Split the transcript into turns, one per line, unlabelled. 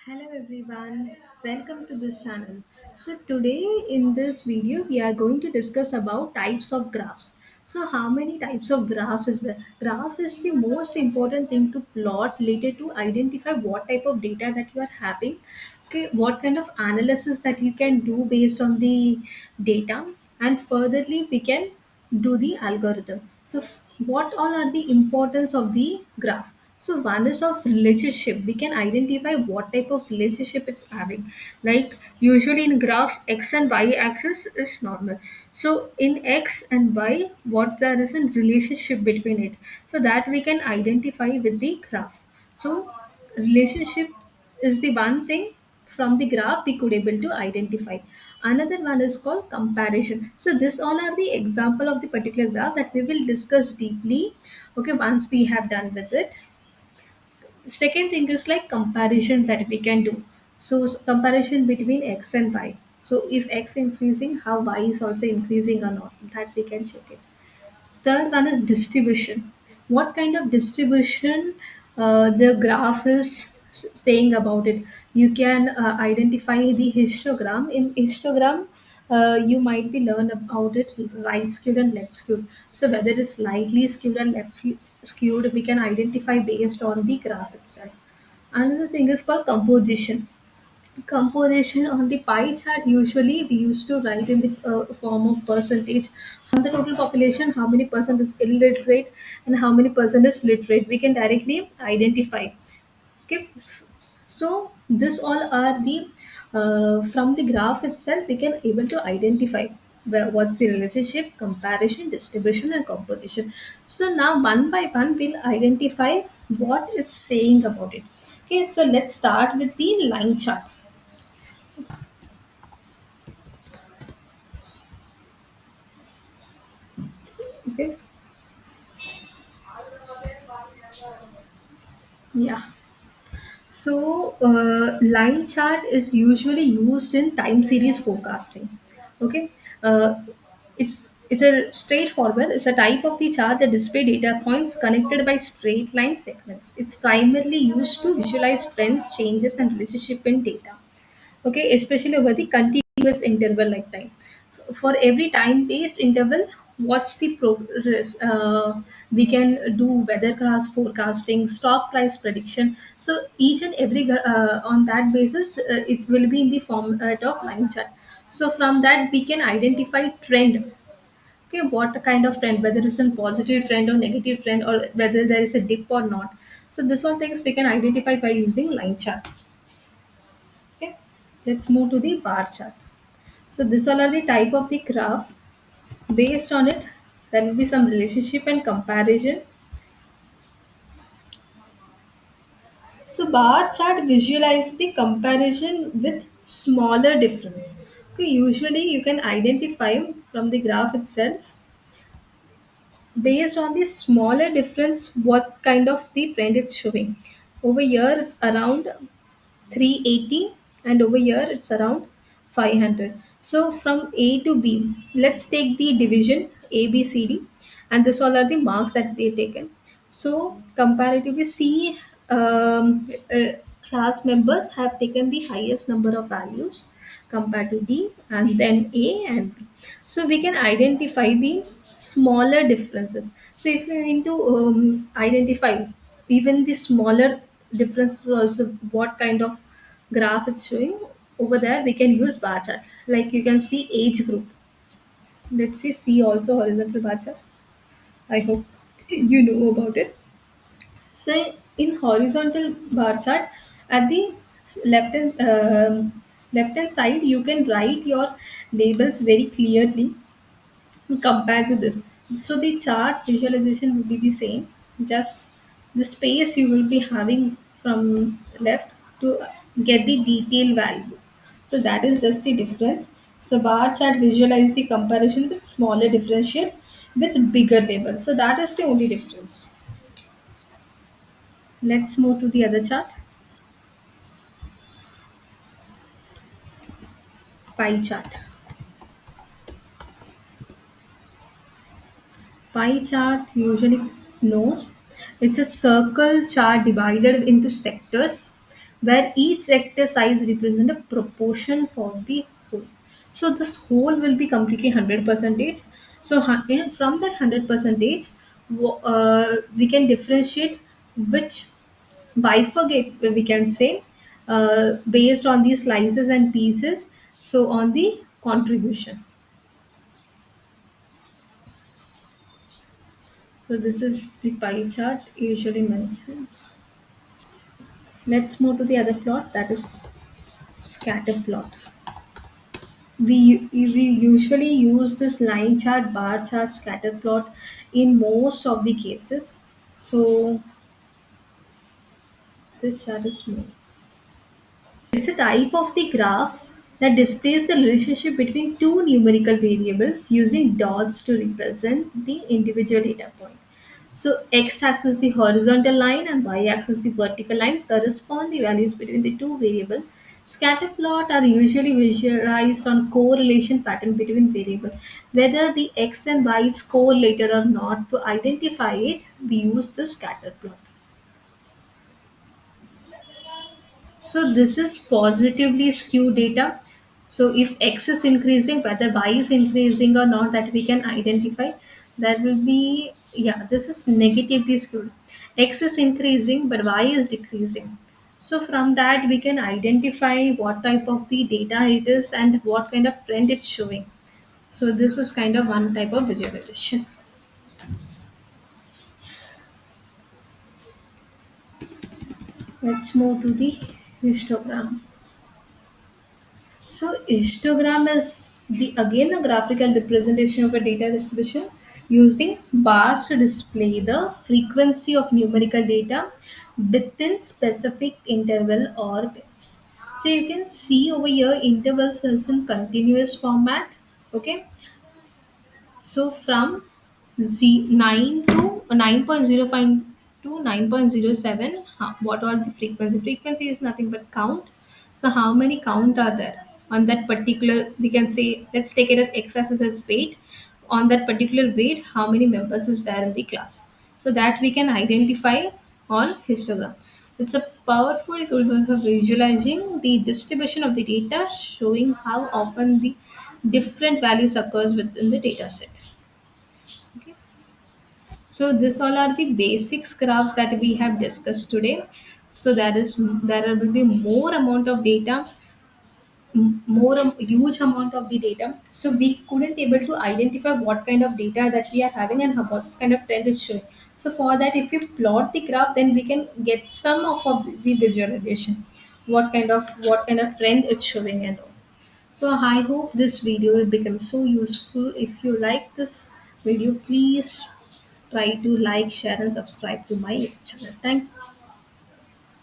Hello everyone, welcome to this channel. So today in this video we are going to discuss about types of graphs. So how many types of graphs is there? Graph is the most important thing to plot related to identify what type of data that you are having. Okay, what kind of analysis that you can do based on the data, and furtherly we can do the algorithm. So what all are the importance of the graph? So one is of relationship. We can identify what type of relationship it's having. Like usually in graph, x and y axis is normal. So in x and y, what there is a relationship between it. So that we can identify with the graph. So relationship is the one thing from the graph we could able to identify. Another one is called comparison. So this all are the example of the particular graph that we will discuss deeply, okay, once we have done with it. Second thing is like comparison that we can do. So comparison between x and y. So if x increasing, how y is also increasing or not, that we can check it. Third one is distribution. What kind of distribution the graph is saying about it? You can identify the histogram. In histogram, you might be learn about it right skewed and left skewed. So whether it's lightly skewed and left skewed, we can identify based on the graph itself. Another thing is called composition on the pie chart. Usually we used to write in the form of percentage from the total population, how many percent is illiterate and how many percent is literate, we can directly identify. Okay, so this all are the from the graph itself we can able to identify what's the relationship, comparison, distribution and composition. So now one by one we'll identify what it's saying about it. Okay, so let's start with the line chart. Okay. Yeah. So, line chart is usually used in time series forecasting. Okay. Uh, it's a straightforward. It's a type of the chart that display data points connected by straight line segments. It's primarily used to visualize trends, changes, and relationship in data. Okay, especially over the continuous interval like time. For every time based interval, what's the progress? We can do weather class forecasting, stock price prediction. So each and every on that basis, it will be in the format of line chart. So from that we can identify trend. Okay, what kind of trend, whether it's a positive trend or negative trend, or whether there is a dip or not. So this all things we can identify by using line chart. Okay, let's move to the bar chart. So this all are the type of the graph. Based on it, there will be some relationship and comparison. So bar chart visualize the comparison with smaller difference. Okay, usually you can identify from the graph itself based on the smaller difference what kind of the trend it's showing. Over here it's around 380 and over here it's around 500. So from A to B, let's take the division A, B, C, D, and this all are the marks that they taken. So comparatively C class members have taken the highest number of values compared to D and then A and B. So we can identify the smaller differences. So if you need to identify even the smaller differences also what kind of graph it's showing, over there we can use bar chart. Like you can see age group. Let's see also horizontal bar chart. I hope you know about it. So in horizontal bar chart, at the left hand side, you can write your labels very clearly compared to this. So the chart visualization will be the same. Just the space you will be having from left to get the detail value. So that is just the difference. So bar chart visualize the comparison with smaller differential with bigger label. So that is the only difference. Let's move to the other chart, pie chart. Pie chart usually knows it's a circle chart divided into sectors. where each sector size represent a proportion for the whole. So this whole will be completely 100 percentage. So from that 100 percentage, we can differentiate which bifurcate, we can say, based on the slices and pieces. So on the contribution. So this is the pie chart usually mentions. Let's move to the other plot, that is scatter plot. We usually use this line chart, bar chart, scatter plot in most of the cases. So this chart is more. It's a type of the graph that displays the relationship between two numerical variables using dots to represent the individual data point. So x-axis the horizontal line and y-axis the vertical line correspond the values between the two variables. Scatter plot are usually visualized on correlation pattern between variable. Whether the x and y is correlated or not, to identify it, we use the scatter plot. So this is positively skewed data. So if x is increasing, whether y is increasing or not, that we can identify. That will be, yeah, this is negatively skewed. X is increasing, but y is decreasing. So from that we can identify what type of the data it is and what kind of trend it's showing. So this is kind of one type of visualization. Let's move to the histogram. So histogram is the again a graphical representation of a data distribution using bars to display the frequency of numerical data within specific interval or bits. So you can see over here intervals is in continuous format. Okay, so from 9 to 9.05 to 9.07, what are the frequency? Frequency is nothing but count. So how many count are there on that particular? We can say, let's take it as x-axis as weight. On that particular weight, how many members is there in the class? So that we can identify on histogram. It's a powerful tool for visualizing the distribution of the data, showing how often the different values occurs within the data set. Okay. So this all are the basics graphs that we have discussed today. So there will be more amount of data, huge amount of the data. So we couldn't able to identify what kind of data that we are having and what's kind of trend it's showing. So for that, if you plot the graph, then we can get some of the visualization, what kind of trend it's showing and all. So I hope this video will become so useful. If you like this video, please try to like, share, and subscribe to my channel. Thank